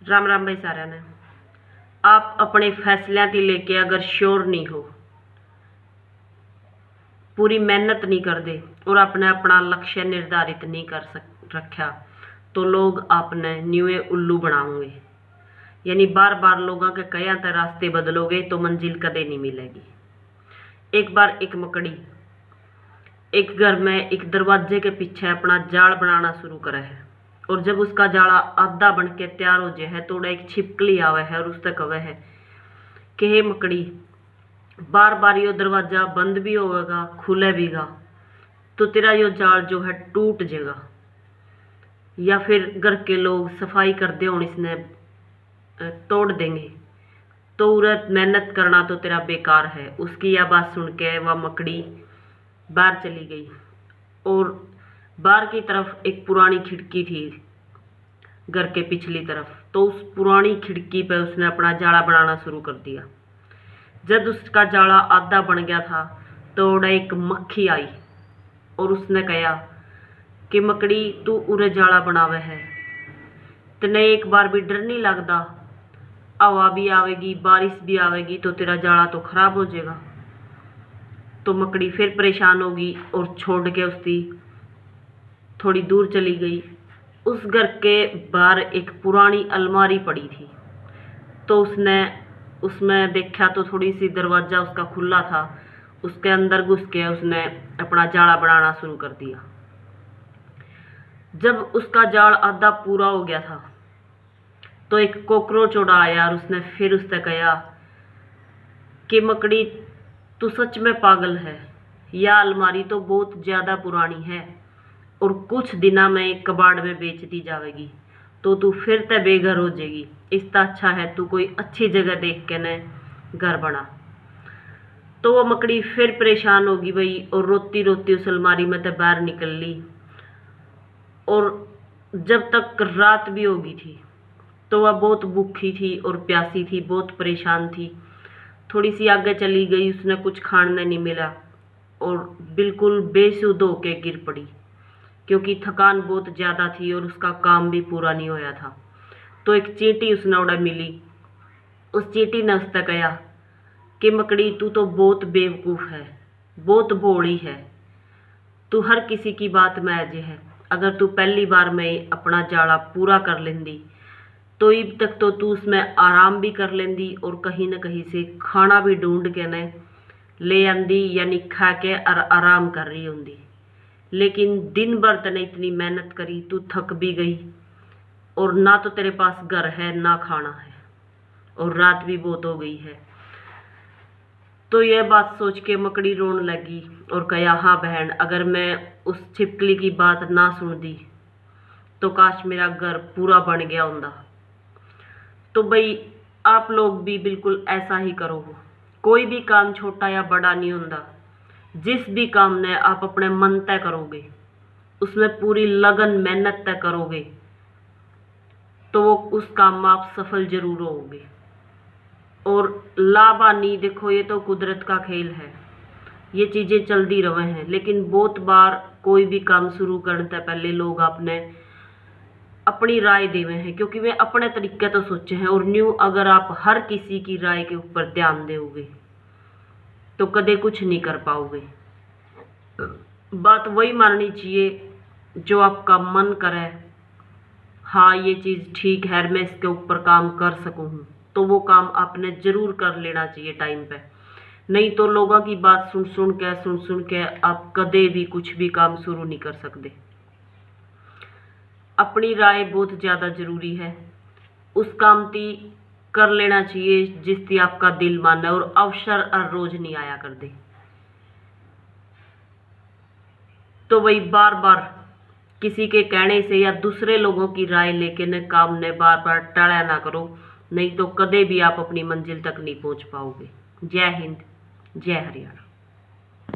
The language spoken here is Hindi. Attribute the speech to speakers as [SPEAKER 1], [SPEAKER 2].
[SPEAKER 1] राम राम भाई सारा ने। आप अपने फैसलों की लेके अगर श्योर नहीं हो, पूरी मेहनत नहीं कर दे और आपने अपना लक्ष्य निर्धारित नहीं कर रखा, तो लोग आपने न्यूए उल्लू बनाओगे। यानी बार बार लोगों के कया तो रास्ते बदलोगे तो मंजिल कदे नहीं मिलेगी। एक बार एक मकड़ी एक घर में एक दरवाजे के पीछे अपना जाल बनाना शुरू करे है, और जब उसका जाला आधा बन के तैयार हो जाए है तो एक छिपकली आवे है और उससे कहे है कि हे मकड़ी, बार बार यो दरवाजा बंद भी होगा खुले भीगा तो तेरा यो जाल जो है टूट जाएगा, या फिर घर के लोग सफाई करते हो इसने तोड़ देंगे, तो उरत मेहनत करना तो तेरा बेकार है। उसकी यह बात सुन के वह मकड़ी बाहर चली गई, और बाहर की तरफ एक पुरानी खिड़की थी घर के पिछली तरफ, तो उस पुरानी खिड़की पे उसने अपना जाला बनाना शुरू कर दिया। जब उसका जाला आधा बन गया था तो एक मक्खी आई और उसने कहा कि मकड़ी, तू उरे जाला बनावे है, तने एक बार भी डर नहीं लगता? हवा भी आवेगी बारिश भी आवेगी तो तेरा जाला तो खराब हो जाएगा। तो मकड़ी फिर परेशान होगी और छोड़ के उसकी थोड़ी दूर चली गई। उस घर के बाहर एक पुरानी अलमारी पड़ी थी, तो उसने उसमें देखा तो थोड़ी सी दरवाज़ा उसका खुला था, उसके अंदर घुस के उसने अपना जाला बनाना शुरू कर दिया। जब उसका जाल आधा पूरा हो गया था तो एक कॉकरोच उड़ा आया और उसने फिर उससे कहा कि मकड़ी, तू सच में पागल है, यह अलमारी तो बहुत ज़्यादा पुरानी है और कुछ दिना में कबाड़ में बेच दी जाएगी, तो तू फिर ते बेघर हो जाएगी। इससे अच्छा है तू कोई अच्छी जगह देख के न घर बना। तो वो मकड़ी फिर परेशान होगी भाई, और रोती रोती उस अलमारी में तो बाहर निकल ली। और जब तक रात भी होगी थी तो वह बहुत भूखी थी और प्यासी थी, बहुत परेशान थी। थोड़ी सी आगे चली गई, उसने कुछ खाने नहीं मिला और बिल्कुल बेसुध होके गिर पड़ी, क्योंकि थकान बहुत ज़्यादा थी और उसका काम भी पूरा नहीं होया था। तो एक चींटी उसने उड़ा मिली। उस चींटी ने उससे कहा कि मकड़ी, तू तो बहुत बेवकूफ़ है, बहुत भोली है, तू हर किसी की बात में अजे है। अगर तू पहली बार में अपना जाला पूरा कर लेंदी तो अब तक तो तू उसमें आराम भी कर लेंदी और कहीं ना कहीं से खाना भी ढूंढ के न ले आंदी, यानी खा के आराम कर रही होंगी। लेकिन दिन भर तने इतनी मेहनत करी, तू थक भी गई और ना तो तेरे पास घर है ना खाना है, और रात भी बहुत हो गई है। तो यह बात सोच के मकड़ी रोने लगी और कहा, हाँ बहन, अगर मैं उस छिपकली की बात ना सुन दी तो काश मेरा घर पूरा बन गया होता। तो भाई आप लोग भी बिल्कुल ऐसा ही करो। कोई भी काम छोटा या बड़ा नहीं होता। जिस भी काम ने आप अपने मन तय करोगे, उसमें पूरी लगन मेहनत तय करोगे, तो वो उस काम में आप सफल जरूर होगे। और लाभ हानि देखो, ये तो कुदरत का खेल है, ये चीज़ें चलती रहे हैं। लेकिन बहुत बार कोई भी काम शुरू करने से पहले लोग आपने अपनी राय देवे हैं, क्योंकि वे अपने तरीके तो सोचे हैं। और न्यू अगर आप हर किसी की राय के ऊपर ध्यान दोगे तो कदे कुछ नहीं कर पाओगे। बात वही माननी चाहिए जो आपका मन करे, हाँ ये चीज़ ठीक है, मैं इसके ऊपर काम कर सकूँ, तो वो काम आपने ज़रूर कर लेना चाहिए टाइम पे। नहीं तो लोगों की बात सुन सुन के आप कदे भी कुछ भी काम शुरू नहीं कर सकते। अपनी राय बहुत ज़्यादा ज़रूरी है। उस काम की कर लेना चाहिए जिसकी आपका दिल माने, और अवसर हर रोज नहीं आया कर दे। तो वही बार बार किसी के कहने से या दूसरे लोगों की राय लेके न काम ने बार बार टाला ना करो, नहीं तो कदे भी आप अपनी मंजिल तक नहीं पहुंच पाओगे। जय हिंद, जय हरियाणा।